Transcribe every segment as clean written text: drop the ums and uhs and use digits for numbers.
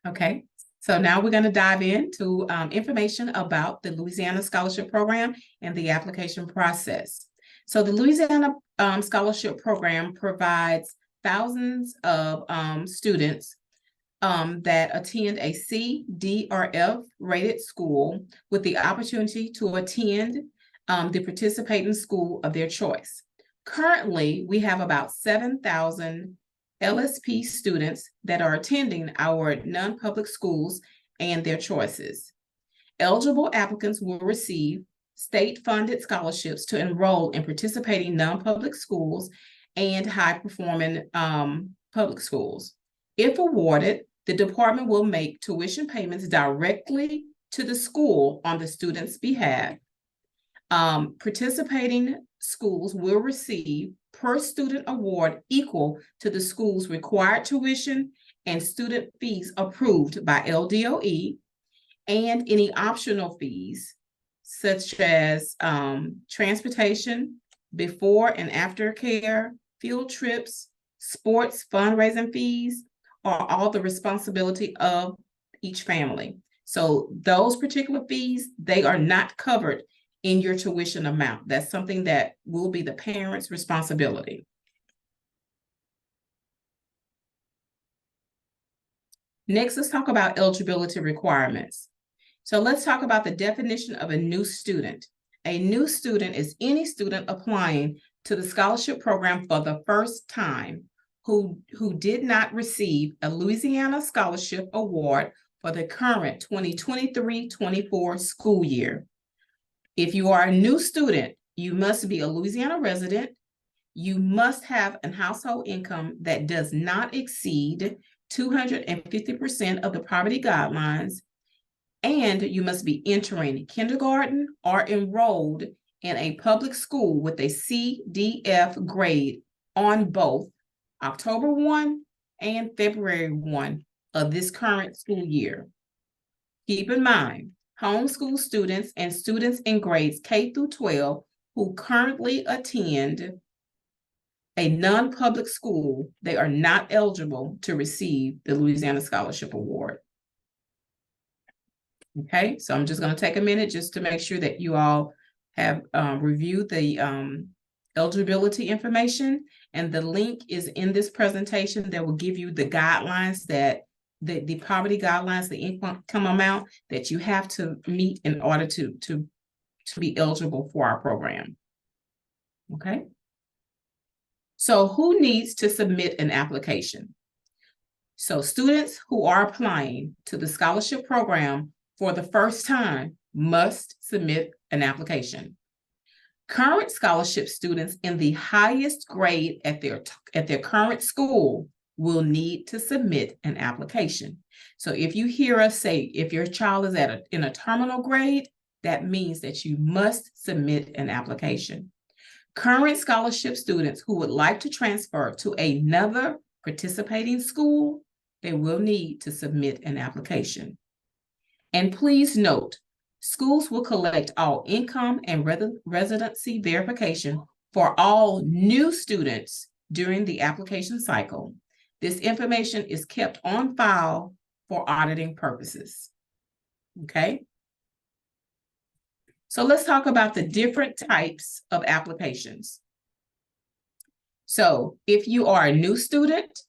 Okay, so now we're going to dive into information about the Louisiana Scholarship Program and the application process. So the Louisiana Scholarship Program provides thousands of students that attend a C, D, or F rated school with the opportunity to attend the participating school of their choice. Currently, we have about 7,000 LSP students that are attending our non-public schools and their choices. Eligible applicants will receive state-funded scholarships to enroll in participating non-public schools and high-performing public schools. If awarded, the department will make tuition payments directly to the school on the student's behalf. Participating schools will receive per student award equal to the school's required tuition and student fees approved by LDOE, and any optional fees such as transportation, before and after care, field trips, sports, fundraising fees are all the responsibility of each family. So those particular fees, they are not covered in your tuition amount. That's something that will be the parent's responsibility. Next, let's talk about eligibility requirements. So let's talk about the definition of a new student. A new student is any student applying to the scholarship program for the first time who did not receive a Louisiana Scholarship Award for the current 2023-24 school year. If you are a new student, you must be a Louisiana resident. You must have a household income that does not exceed 250% of the poverty guidelines, and you must be entering kindergarten or enrolled in a public school with a CDF grade on both October 1 and February 1 of this current school year. Keep in mind, homeschool students and students in grades K through 12 who currently attend a non-public school, they are not eligible to receive the Louisiana Scholarship Award. Okay, so I'm just going to take a minute just to make sure that you all have reviewed the eligibility information, and the link is in this presentation that will give you the guidelines that the poverty guidelines, the income amount that you have to meet in order to be eligible for our program. Okay. So who needs to submit an application? So students who are applying to the scholarship program for the first time must submit an application. Current scholarship students in the highest grade at their current school will need to submit an application. So if you hear us say, if your child is in a terminal grade, that means that you must submit an application. Current scholarship students who would like to transfer to another participating school, they will need to submit an application. And please note, schools will collect all income and residency verification for all new students during the application cycle. This information is kept on file for auditing purposes. Okay? So let's talk about the different types of applications. So if you are a new student,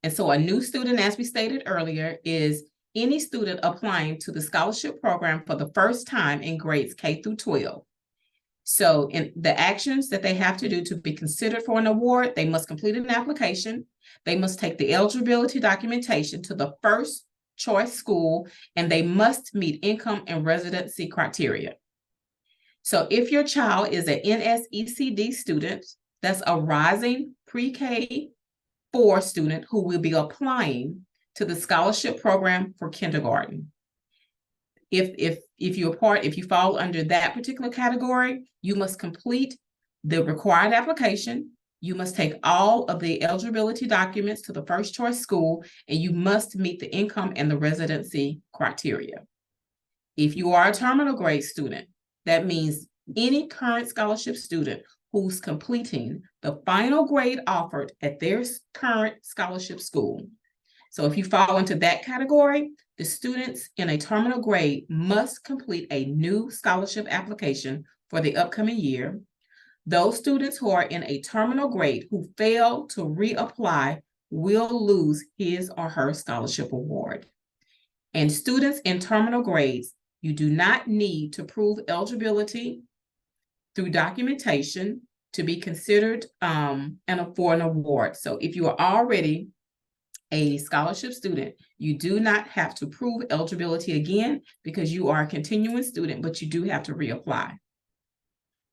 and so a new student, as we stated earlier, is any student applying to the scholarship program for the first time in grades K through 12. So in the actions that they have to do to be considered for an award, they must complete an application. They must take the eligibility documentation to the first choice school, and they must meet income and residency criteria. So if your child is an NSECD student, that's a rising pre-K 4 student who will be applying to the scholarship program for kindergarten. If you fall under that particular category, you must complete the required application. You must take all of the eligibility documents to the first choice school, and you must meet the income and the residency criteria. If you are a terminal grade student, that means any current scholarship student who's completing the final grade offered at their current scholarship school. So if you fall into that category, the students in a terminal grade must complete a new scholarship application for the upcoming year. Those students who are in a terminal grade who fail to reapply will lose his or her scholarship award. And students in terminal grades, you do not need to prove eligibility through documentation to be considered for an award. So if you are already a scholarship student, you do not have to prove eligibility again because you are a continuing student, but you do have to reapply.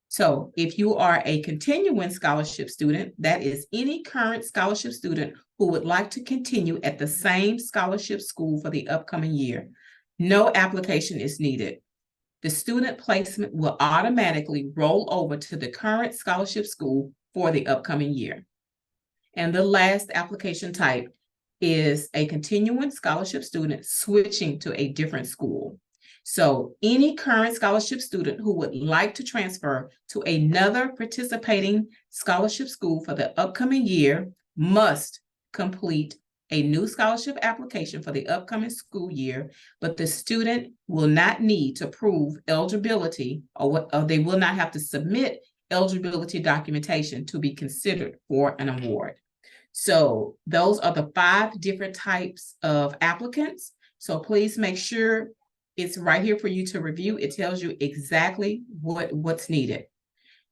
So if you are a continuing scholarship student, that is any current scholarship student who would like to continue at the same scholarship school for the upcoming year, no application is needed. The student placement will automatically roll over to the current scholarship school for the upcoming year. And the last application type is a continuing scholarship student switching to a different school. So any current scholarship student who would like to transfer to another participating scholarship school for the upcoming year must complete a new scholarship application for the upcoming school year, but the student will not need to prove eligibility or they will not have to submit eligibility documentation to be considered for an award. So those are the 5 different types of applicants. So please make sure it's right here for you to review. It tells you exactly what's needed.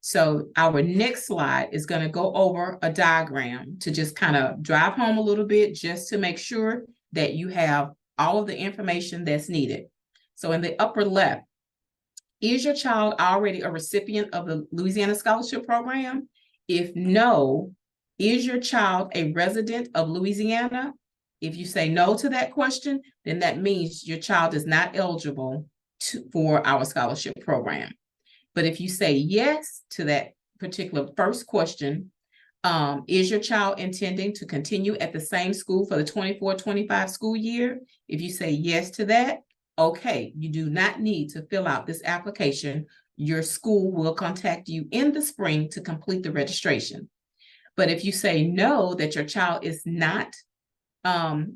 So our next slide is going to go over a diagram to just kind of drive home a little bit, just to make sure that you have all of the information that's needed. So in the upper left, is your child already a recipient of the Louisiana Scholarship Program? If no, is your child a resident of Louisiana? If you say no to that question, then that means your child is not eligible for our scholarship program. But if you say yes to that particular first question, is your child intending to continue at the same school for the 24-25 school year? If you say yes to that, okay, you do not need to fill out this application. Your school will contact you in the spring to complete the registration. But if you say no, that your child is not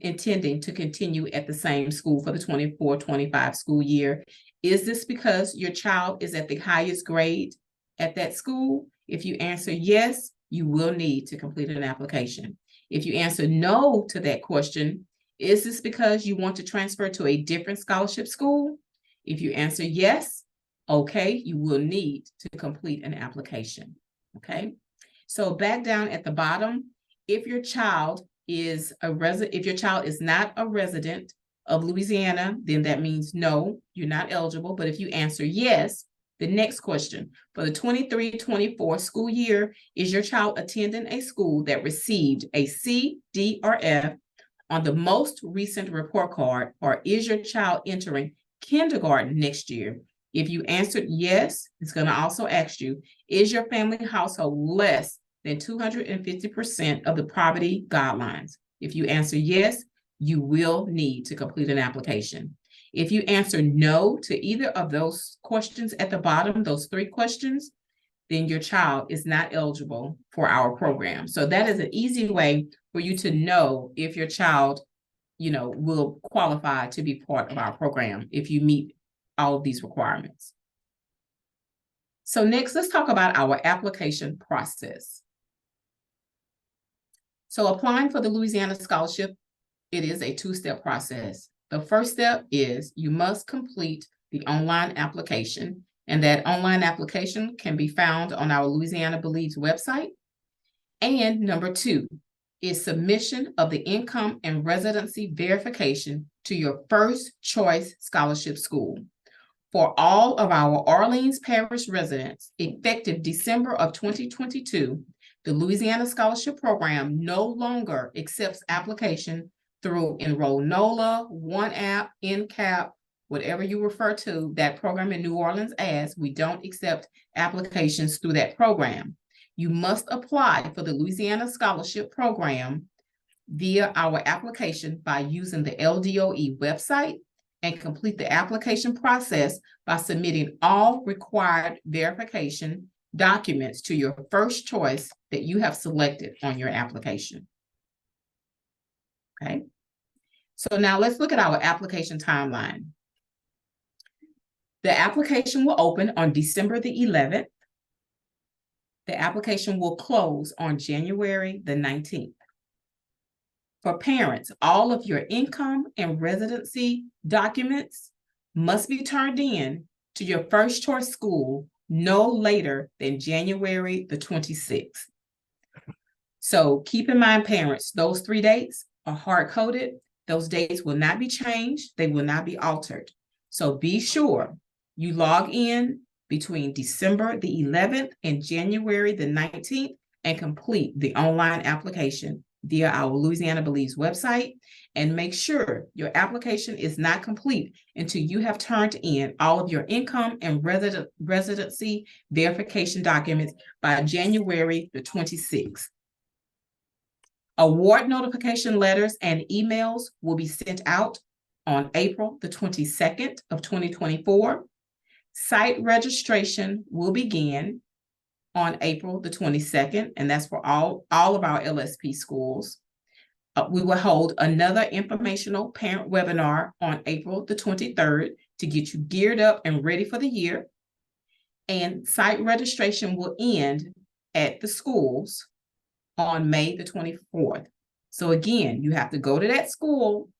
intending to continue at the same school for the 24-25 school year, is this because your child is at the highest grade at that school? If you answer yes, you will need to complete an application. If you answer no to that question, is this because you want to transfer to a different scholarship school? If you answer yes, okay, you will need to complete an application, okay? So back down at the bottom, if your child is not a resident of Louisiana, then that means no, you're not eligible. But if you answer yes, the next question, for the 23-24 school year, is your child attending a school that received a C, D, or F on the most recent report card, or is your child entering kindergarten next year? If you answered yes, it's going to also ask you, is your family household less than 250% of the poverty guidelines? If you answer yes, you will need to complete an application. If you answer no to either of those questions at the bottom, those 3 questions, then your child is not eligible for our program. So that is an easy way for you to know if your child, will qualify to be part of our program if you meet all of these requirements. So next, let's talk about our application process. So applying for the Louisiana Scholarship, it is a 2-step process. The first step is you must complete the online application, and that online application can be found on our Louisiana Believes website. And number 2 is submission of the income and residency verification to your first choice scholarship school. For all of our Orleans Parish residents, effective December of 2022, the Louisiana Scholarship Program no longer accepts application through Enroll NOLA, One App, NCAP, whatever you refer to that program in New Orleans as. We don't accept applications through that program. You must apply for the Louisiana Scholarship Program via our application by using the LDOE website and complete the application process by submitting all required verification documents to your first choice that you have selected on your application. Okay. So now let's look at our application timeline. The application will open on December the 11th. The application will close on January the 19th. For parents, all of your income and residency documents must be turned in to your first choice school no later than January the 26th. So keep in mind, parents, those 3 dates are hard-coded. Those dates will not be changed. They will not be altered. So be sure you log in between December the 11th and January the 19th and complete the online application via our Louisiana Believes website, and make sure your application is not complete until you have turned in all of your income and residency verification documents by January the 26th. Award notification letters and emails will be sent out on April the 22nd of 2024. Site registration will begin on April the 22nd, and that's for all of our LSP schools. We will hold another informational parent webinar on April the 23rd to get you geared up and ready for the year. And site registration will end at the schools on May the 24th. So again, you have to go to that school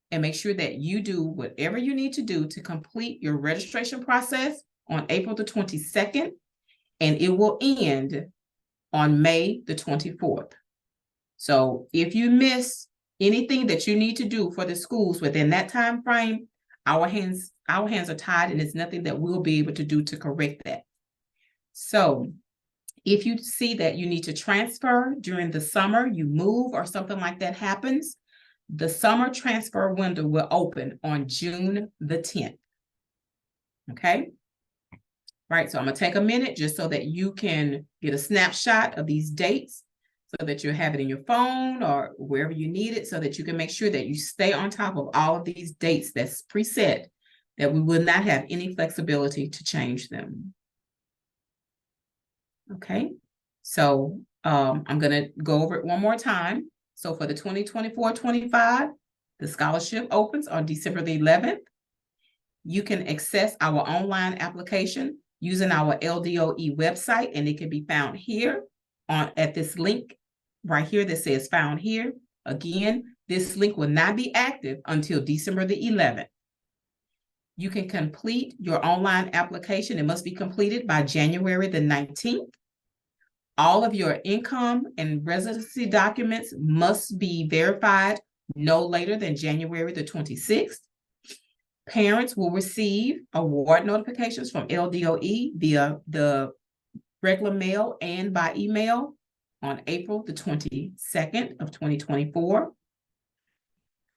and make sure that you do whatever you need to do to complete your registration process on April the 22nd, and it will end on May the 24th. So if you miss anything that you need to do for the schools within that time frame, our hands are tied, and it's nothing that we'll be able to do to correct that. So if you see that you need to transfer during the summer, you move or something like that happens, the summer transfer window will open on June the 10th. Okay. Right, so I'm going to take a minute just so that you can get a snapshot of these dates so that you have it in your phone or wherever you need it, so that you can make sure that you stay on top of all of these dates that's preset, that we will not have any flexibility to change them. Okay, so I'm going to go over it one more time. So for the 2024-25, the scholarship opens on December the 11th. You can access our online application using our LDOE website, and it can be found here at this link right here that says found here. Again, this link will not be active until December the 11th. You can complete your online application. It must be completed by January the 19th. All of your income and residency documents must be verified no later than January the 26th. Parents will receive award notifications from LDOE via the regular mail and by email on April the 22nd of 2024.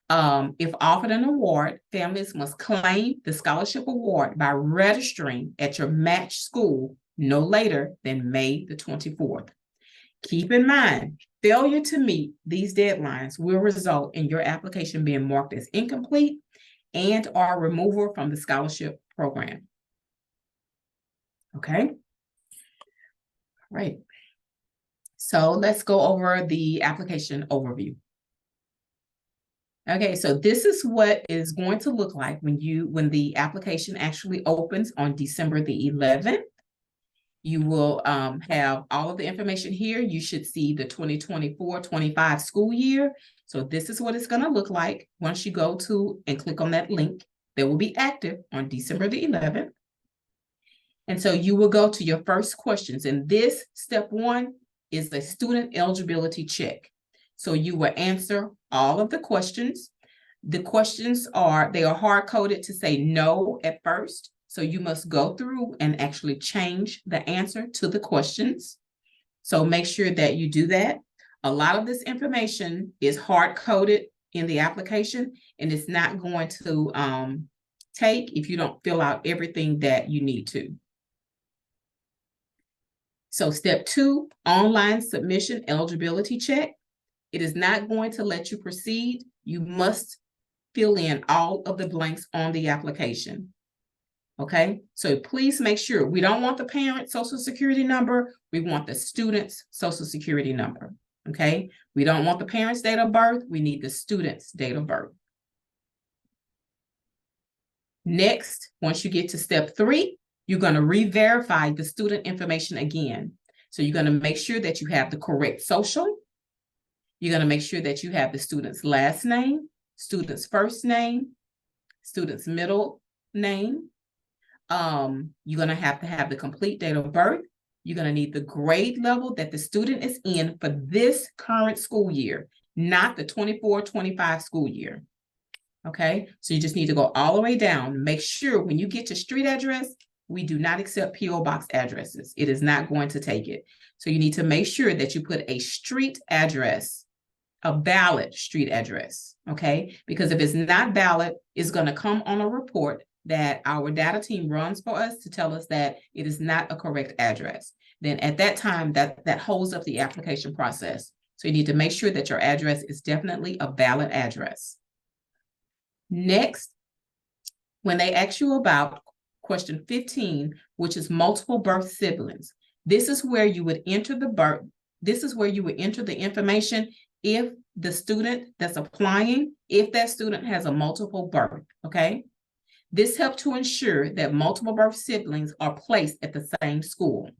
If offered an award, families must claim the scholarship award by registering at your match school no later than May the 24th. Keep in mind, failure to meet these deadlines will result in your application being marked as incomplete and or removal from the scholarship program. Okay. Right. So let's go over the application overview. Okay, so this is what is going to look like when the application actually opens on December the 11th. You will have all of the information here. You should see the 2024-25 school year. So this is what it's going to look like once you go to and click on that link that will be active on December the 11th. And so you will go to your first questions. And this step 1 is the student eligibility check. So you will answer all of the questions. The questions are hard-coded to say no at first. So you must go through and actually change the answer to the questions. So make sure that you do that. A lot of this information is hard-coded in the application, and it's not going to take if you don't fill out everything that you need to. So step 2, online submission eligibility check. It is not going to let you proceed. You must fill in all of the blanks on the application. Okay, so please make sure we don't want the parent social security number. We want the student's social security number. Okay, we don't want the parent's date of birth. We need the student's date of birth. Next, once you get to step 3, you're going to re-verify the student information again. So you're going to make sure that you have the correct social. You're going to make sure that you have the student's last name, student's first name, student's middle name. You're going to have the complete date of birth. You're going to need the grade level that the student is in for this current school year, not the 24-25 school year. Okay, so you just need to go all the way down. Make sure when you get to street address, we do not accept P.O. box addresses. It is not going to take it. So you need to make sure that you put a street address, a valid street address, okay? Because if it's not valid, it's going to come on a report that our data team runs for us to tell us that it is not a correct address. Then at that time, that holds up the application process. So you need to make sure that your address is definitely a valid address. Next, when they ask you about question 15, which is multiple birth siblings, this is where you would enter the birth. This is where you would enter the information if the student that's applying, if that student has a multiple birth, okay? This helps to ensure that multiple birth siblings are placed at the same school.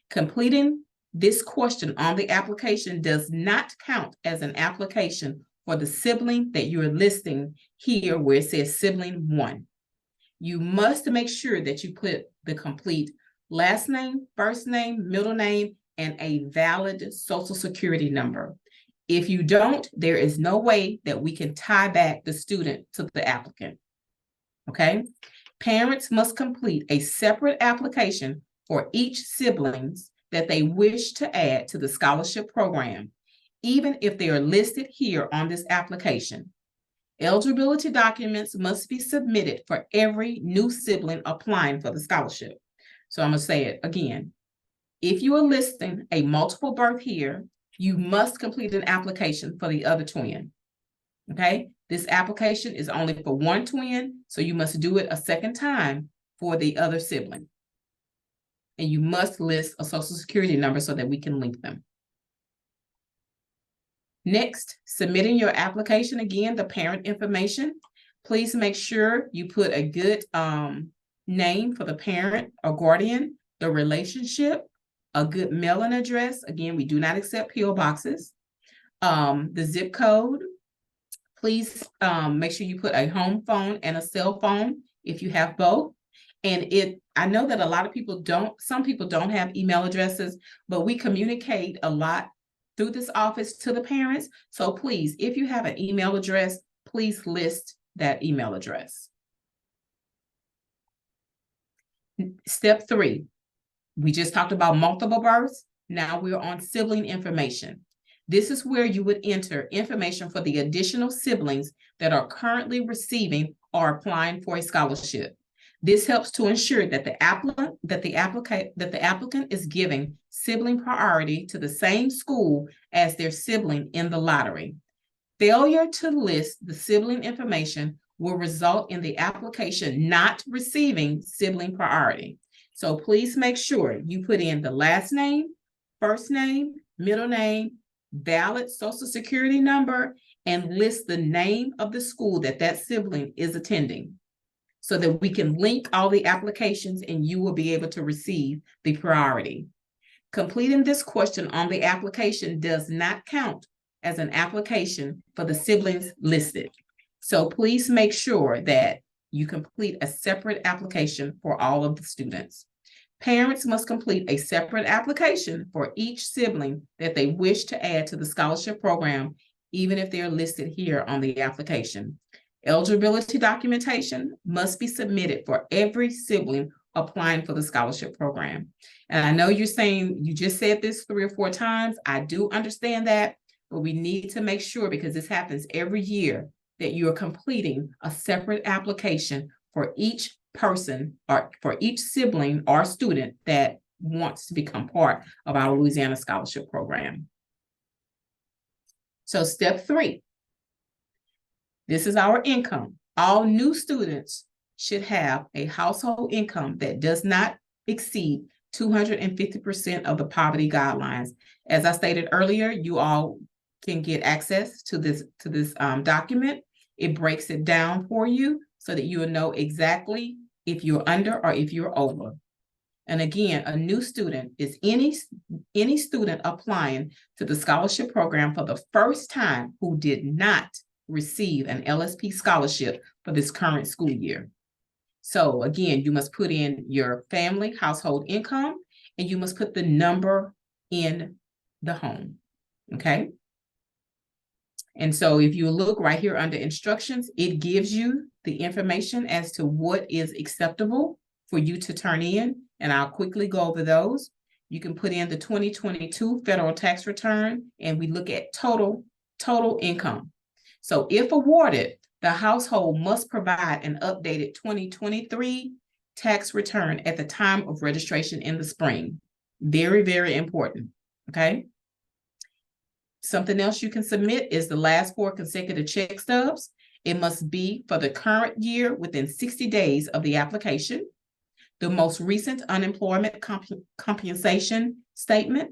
Completing this question on the application does not count as an application for the sibling that you're listing here where it says sibling 1. You must make sure that you put the complete last name, first name, middle name, and a valid social security number. If you don't, there is no way that we can tie back the student to the applicant. Okay? Parents must complete a separate application for each siblings that they wish to add to the scholarship program, even if they are listed here on this application. Eligibility documents must be submitted for every new sibling applying for the scholarship. So I'm going to say it again. If you are listing a multiple birth here, you must complete an application for the other twin. Okay? This application is only for one twin, so you must do it a second time for the other sibling. And you must list a social security number so that we can link them. Next, submitting your application, again, the parent information. Please make sure you put a good name for the parent or guardian, the relationship, a good mailing address. Again, we do not accept P.O. boxes. The zip code. Please make sure you put a home phone and a cell phone if you have both. And I know that a lot of people some people don't have email addresses, but we communicate a lot through this office to the parents. So please, if you have an email address, please list that email address. Step 3, we just talked about multiple births. Now we're on sibling information. This is where you would enter information for the additional siblings that are currently receiving or applying for a scholarship. This helps to ensure that the applicant is giving sibling priority to the same school as their sibling in the lottery. Failure to list the sibling information will result in the application not receiving sibling priority. So please make sure you put in the last name, first name, middle name, valid social security number, and list the name of the school that sibling is attending, so that we can link all the applications and you will be able to receive the priority. Completing this question on the application does not count as an application for the siblings listed. So please make sure that you complete a separate application for all of the students. Parents must complete a separate application for each sibling that they wish to add to the scholarship program, even if they're listed here on the application. Eligibility documentation must be submitted for every sibling applying for the scholarship program. And I know you're saying, you just said this 3 or 4 times. I do understand that, but we need to make sure, because this happens every year, that you're completing a separate application for each person or for each sibling or student that wants to become part of our Louisiana Scholarship Program. So step 3. This is our income. All new students should have a household income that does not exceed 250% of the poverty guidelines. As I stated earlier, you all can get access to this document. It breaks it down for you so that you will know exactly if you're under or if you're over. And again, a new student is any student applying to the scholarship program for the first time who did not receive an LSP scholarship for this current school year. So again, you must put in your family household income, and you must put the number in the home, okay? And so if you look right here under instructions, it gives you the information as to what is acceptable for you to turn in, and I'll quickly go over those. You can put in the 2022 federal tax return, and we look at total income. So if awarded, the household must provide an updated 2023 tax return at the time of registration in the spring. Very, very important, okay? Something else you can submit is the last 4 consecutive check stubs. It must be for the current year within 60 days of the application. The most recent unemployment compensation statement.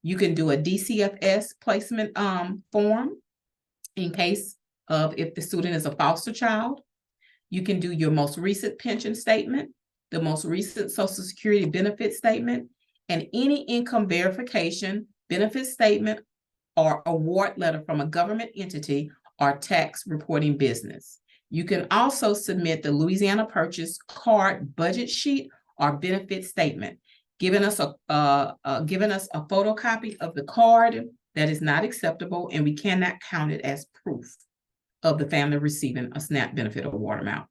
You can do a DCFS placement form in case of if the student is a foster child. You can do your most recent pension statement, the most recent Social Security benefit statement, and any income verification, benefit statement, or award letter from a government entity or tax reporting business. You can also submit the Louisiana Purchase Card budget sheet or benefit statement, giving us a photocopy of the card. That is not acceptable, and we cannot count it as proof of the family receiving a SNAP benefit award amount.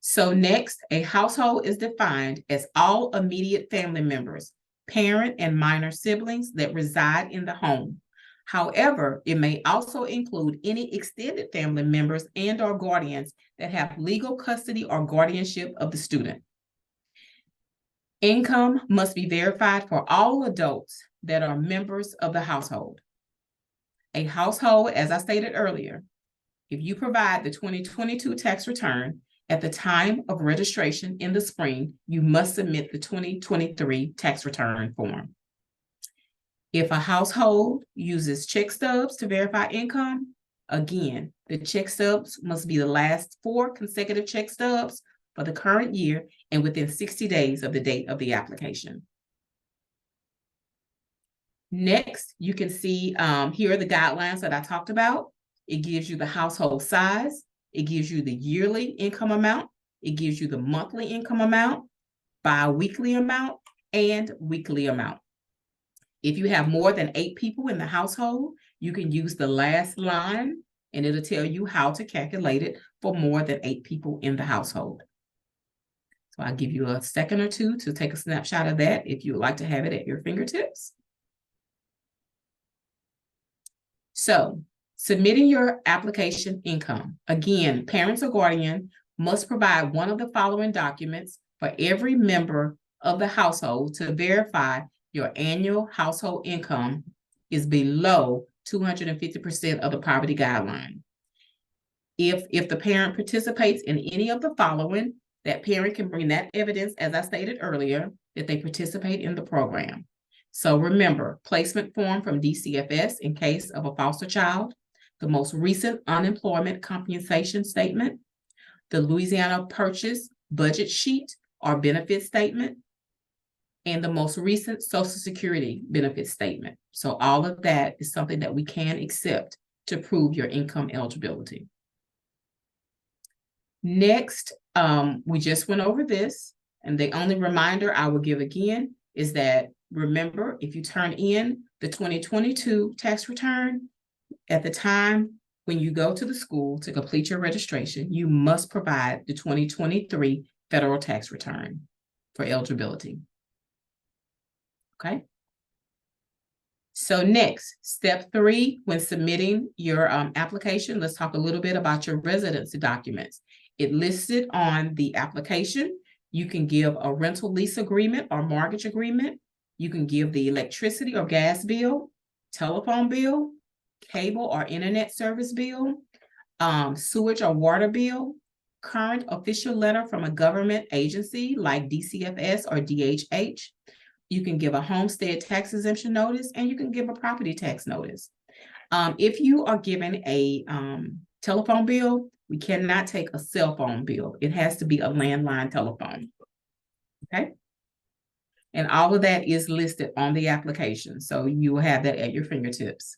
So next, a household is defined as all immediate family members, parent and minor siblings that reside in the home. However, it may also include any extended family members and or guardians that have legal custody or guardianship of the student. Income must be verified for all adults that are members of the household. A household, as I stated earlier, if you provide the 2022 tax return at the time of registration in the spring, you must submit the 2023 tax return form. If a household uses check stubs to verify income, again, the check stubs must be the last 4 consecutive check stubs for the current year and within 60 days of the date of the application. Next, you can see here are the guidelines that I talked about. It gives you the household size. It gives you the yearly income amount. It gives you the monthly income amount, bi-weekly amount, and weekly amount. If you have more than 8 people in the household, you can use the last line, and it'll tell you how to calculate it for more than 8 people in the household. So I'll give you a second or two to take a snapshot of that if you would like to have it at your fingertips. So, submitting your application income. Again, parents or guardian must provide one of the following documents for every member of the household to verify your annual household income is below 250% of the poverty guideline. If the parent participates in any of the following, that parent can bring that evidence, as I stated earlier, that they participate in the program. So remember, placement form from DCFS in case of a foster child, the most recent unemployment compensation statement, the Louisiana Purchase budget sheet or benefit statement, and the most recent Social Security benefit statement. So all of that is something that we can accept to prove your income eligibility. Next, we just went over this, and the only reminder I will give again is that remember, if you turn in the 2022 tax return at the time when you go to the school to complete your registration, you must provide the 2023 federal tax return for eligibility. Okay. So next, step 3, when submitting your application, let's talk a little bit about your residency documents. It listed on the application. You can give a rental lease agreement or mortgage agreement. You can give the electricity or gas bill, telephone bill, cable or internet service bill, sewage or water bill, current official letter from a government agency like DCFS or DHH. You can give a homestead tax exemption notice, and you can give a property tax notice. If you are given a telephone bill, we cannot take a cell phone bill. It has to be a landline telephone. Okay. And all of that is listed on the application. So you will have that at your fingertips.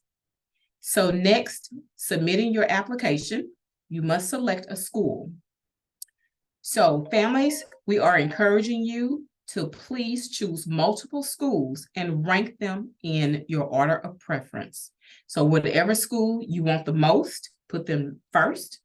So next, submitting your application, you must select a school. So families, we are encouraging you to please choose multiple schools and rank them in your order of preference. So whatever school you want the most, put them first,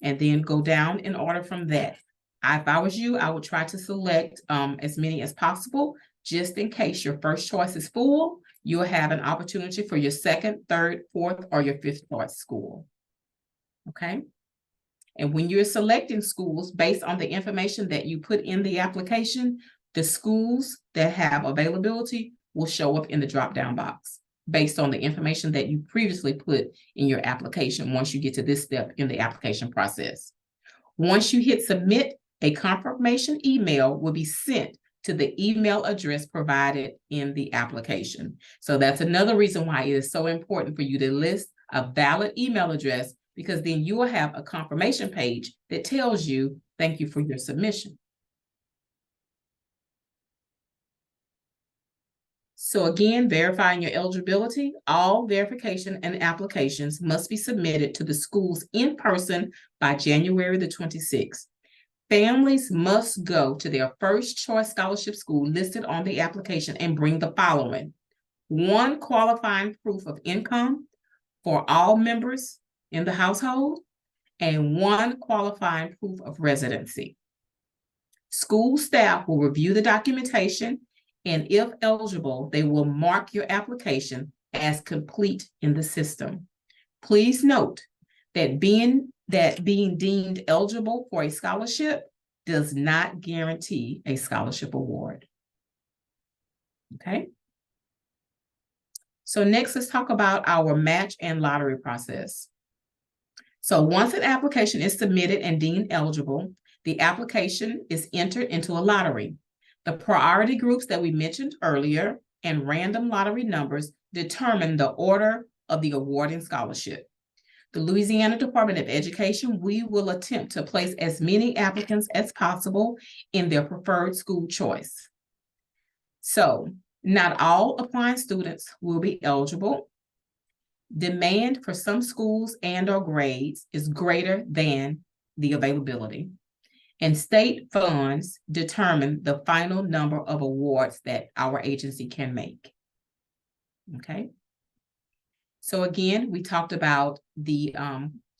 and then go down in order from that. If I was you, I would try to select as many as possible, just in case your first choice is full, you'll have an opportunity for your second, third, fourth, or your fifth choice school. Okay. And when you're selecting schools based on the information that you put in the application, the schools that have availability will show up in the drop-down box based on the information that you previously put in your application once you get to this step in the application process. Once you hit submit, a confirmation email will be sent to the email address provided in the application. So that's another reason why it is so important for you to list a valid email address, because then you will have a confirmation page that tells you, thank you for your submission. So again, verifying your eligibility, all verification and applications must be submitted to the schools in person by January the 26th. Families must go to their first choice scholarship school listed on the application and bring the following: one qualifying proof of income for all members in the household, and one qualifying proof of residency. School staff will review the documentation, and if eligible, they will mark your application as complete in the system. Please note that being deemed eligible for a scholarship does not guarantee a scholarship award. Okay. So next, let's talk about our match and lottery process. So once an application is submitted and deemed eligible, the application is entered into a lottery. The priority groups that we mentioned earlier and random lottery numbers determine the order of the awarding scholarship. The Louisiana Department of Education, we will attempt to place as many applicants as possible in their preferred school choice. So not all applying students will be eligible. Demand for some schools and/or grades is greater than the availability. And state funds determine the final number of awards that our agency can make. Okay. So again, we talked about the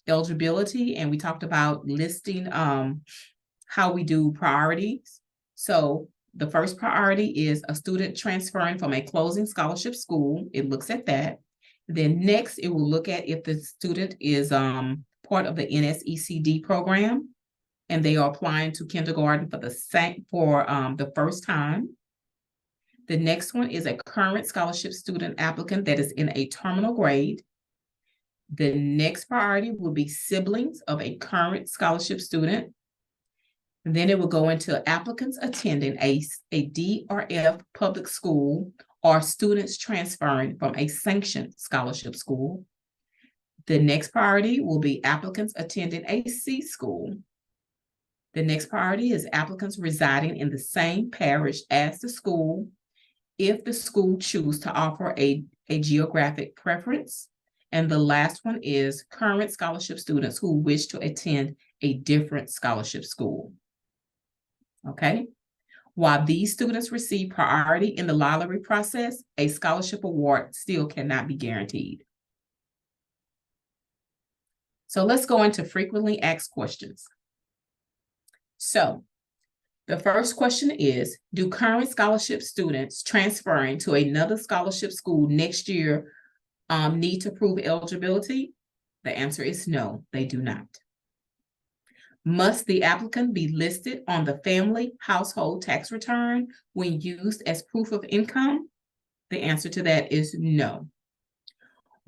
eligibility, and we talked about listing how we do priorities. So the first priority is a student transferring from a closing scholarship school. It looks at that. Then next, it will look at if the student is part of the NSECD program, and they are applying to kindergarten for the first time. The next one is a current scholarship student applicant that is in a terminal grade. The next priority will be siblings of a current scholarship student. And then it will go into applicants attending a D or F public school, or students transferring from a sanctioned scholarship school. The next priority will be applicants attending a C school. The next priority is applicants residing in the same parish as the school, if the school chooses to offer a geographic preference. And the last one is current scholarship students who wish to attend a different scholarship school. Okay. While these students receive priority in the lottery process, a scholarship award still cannot be guaranteed. So let's go into frequently asked questions. So the first question is, do current scholarship students transferring to another scholarship school next year need to prove eligibility? The answer is no, they do not. Must the applicant be listed on the family household tax return when used as proof of income? The answer to that is no.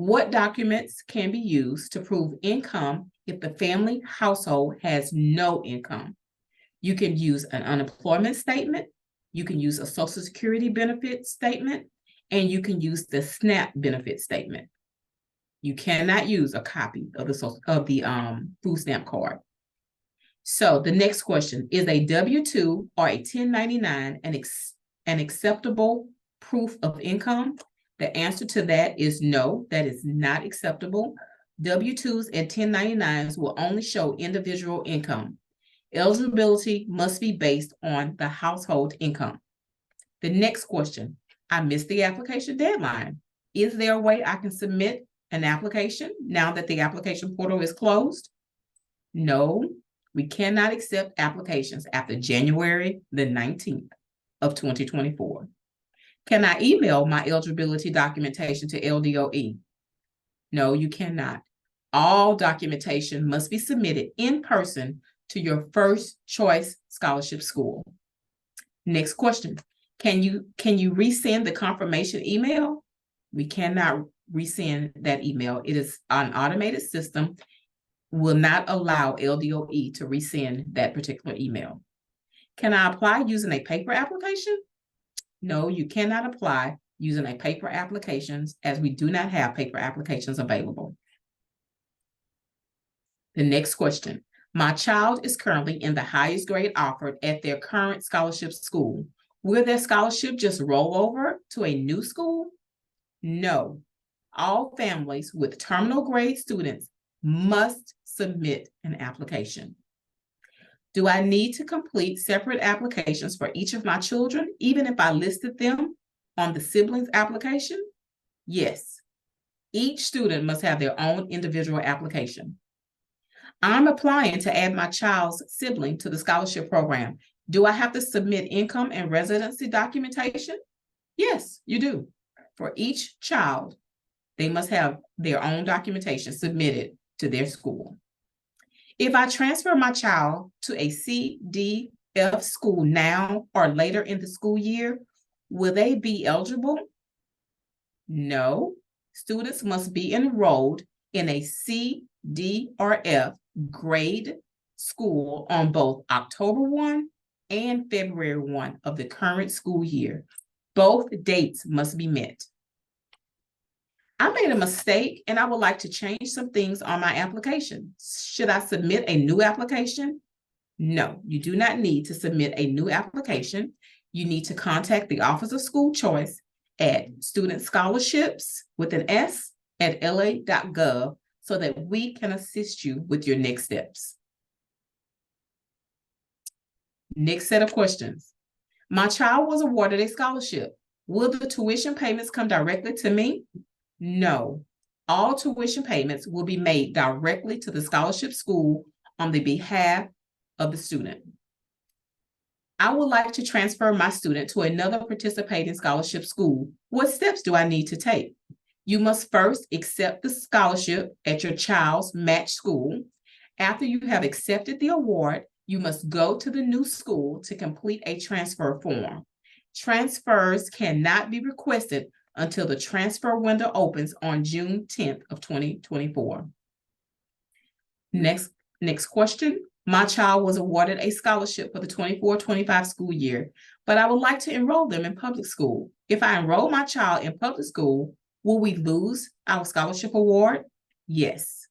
What documents can be used to prove income if the family household has no income? You can use an unemployment statement, you can use a Social Security benefit statement, and you can use the SNAP benefit statement. You cannot use a copy of the food stamp card. So the next question, is a W-2 or a 1099 an acceptable proof of income? The answer to that is no, that is not acceptable. W-2s and 1099s will only show individual income. Eligibility must be based on the household income. The next question, I missed the application deadline. Is there a way I can submit an application now that the application portal is closed? No, we cannot accept applications after January the 19th of 2024. Can I email my eligibility documentation to LDOE? No, you cannot. All documentation must be submitted in person to your first choice scholarship school. Next question. Can you resend the confirmation email? We cannot resend that email. It is an automated system, will not allow LDOE to resend that particular email. Can I apply using a paper application? No, you cannot apply using a paper applications, as we do not have paper applications available. The next question. My child is currently in the highest grade offered at their current scholarship school. Will their scholarship just roll over to a new school? No. All families with terminal grade students must submit an application. Do I need to complete separate applications for each of my children, even if I listed them on the siblings application? Yes. Each student must have their own individual application. I'm applying to add my child's sibling to the scholarship program. Do I have to submit income and residency documentation? Yes, you do. For each child, they must have their own documentation submitted to their school. If I transfer my child to a CDF school now or later in the school year, will they be eligible? No. Students must be enrolled in a C, D, or F grade school on both October 1 and February 1 of the current school year. Both dates must be met. I made a mistake and I would like to change some things on my application. Should I submit a new application? No, you do not need to submit a new application. You need to contact the Office of School Choice at Student Scholarships with an S at la.gov so that we can assist you with your next steps. Next set of questions. My child was awarded a scholarship. Will the tuition payments come directly to me? No. All tuition payments will be made directly to the scholarship school on the behalf of the student. I would like to transfer my student to another participating scholarship school. What steps do I need to take? You must first accept the scholarship at your child's match school. After you have accepted the award, you must go to the new school to complete a transfer form. Transfers cannot be requested until the transfer window opens on June 10th of 2024. Next question. My child was awarded a scholarship for the 24-25 school year, but I would like to enroll them in public school. If I enroll my child in public school, will we lose our scholarship award? Yes.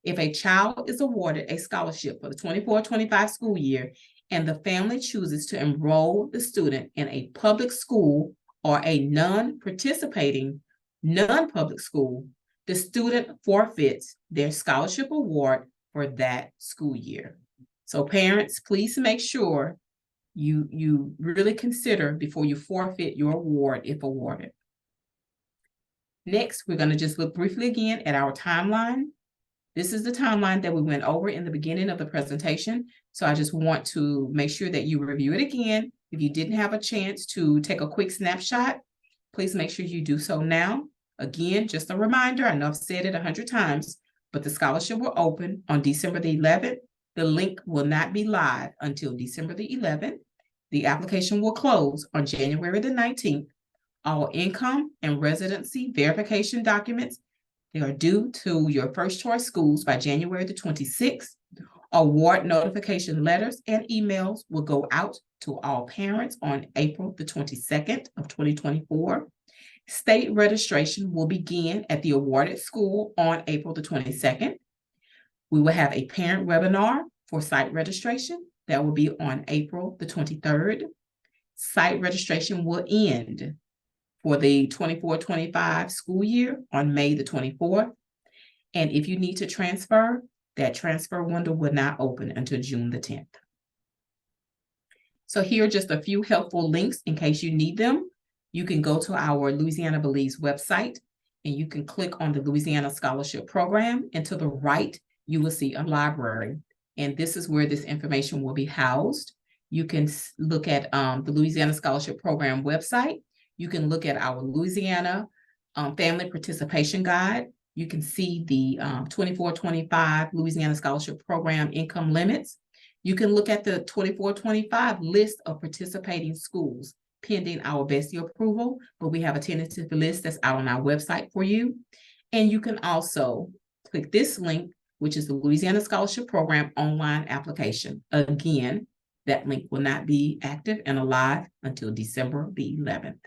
If a child is awarded a scholarship for the 24-25 school year and the family chooses to enroll the student in a public school or a non-participating non-public school, the student forfeits their scholarship award for that school year. So parents, please make sure you really consider before you forfeit your award if awarded. Next, we're going to just look briefly again at our timeline. This is the timeline that we went over in the beginning of the presentation. So I just want to make sure that you review it again. If you didn't have a chance to take a quick snapshot, please make sure you do so now. Again, just a reminder, I know I've said it 100 times, but the scholarship will open on December the 11th. The link will not be live until December the 11th. The application will close on January the 19th. All income and residency verification documents They are due to your first choice schools by January the 26th. Award notification letters and emails will go out to all parents on April the 22nd of 2024. State registration will begin at the awarded school on April the 22nd. We will have a parent webinar for site registration that will be on April the 23rd. Site registration will end for the 24-25 school year on May the 24th. And if you need to transfer, that transfer window will not open until June the 10th. So here are just a few helpful links in case you need them. You can go to our Louisiana Believes website and you can click on the Louisiana Scholarship Program, and to the right, you will see a library. And this is where this information will be housed. You can look at the Louisiana Scholarship Program website. You can look at our Louisiana Family Participation Guide. You can see the 24-25 Louisiana Scholarship Program income limits. You can look at the 24-25 list of participating schools pending our BESTI approval, but we have a tentative list that's out on our website for you. And you can also click this link, which is the Louisiana Scholarship Program online application. Again, that link will not be active and alive until December the 11th.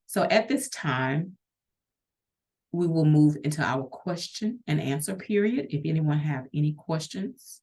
So at this time, we will move into our question and answer period. If anyone have any questions.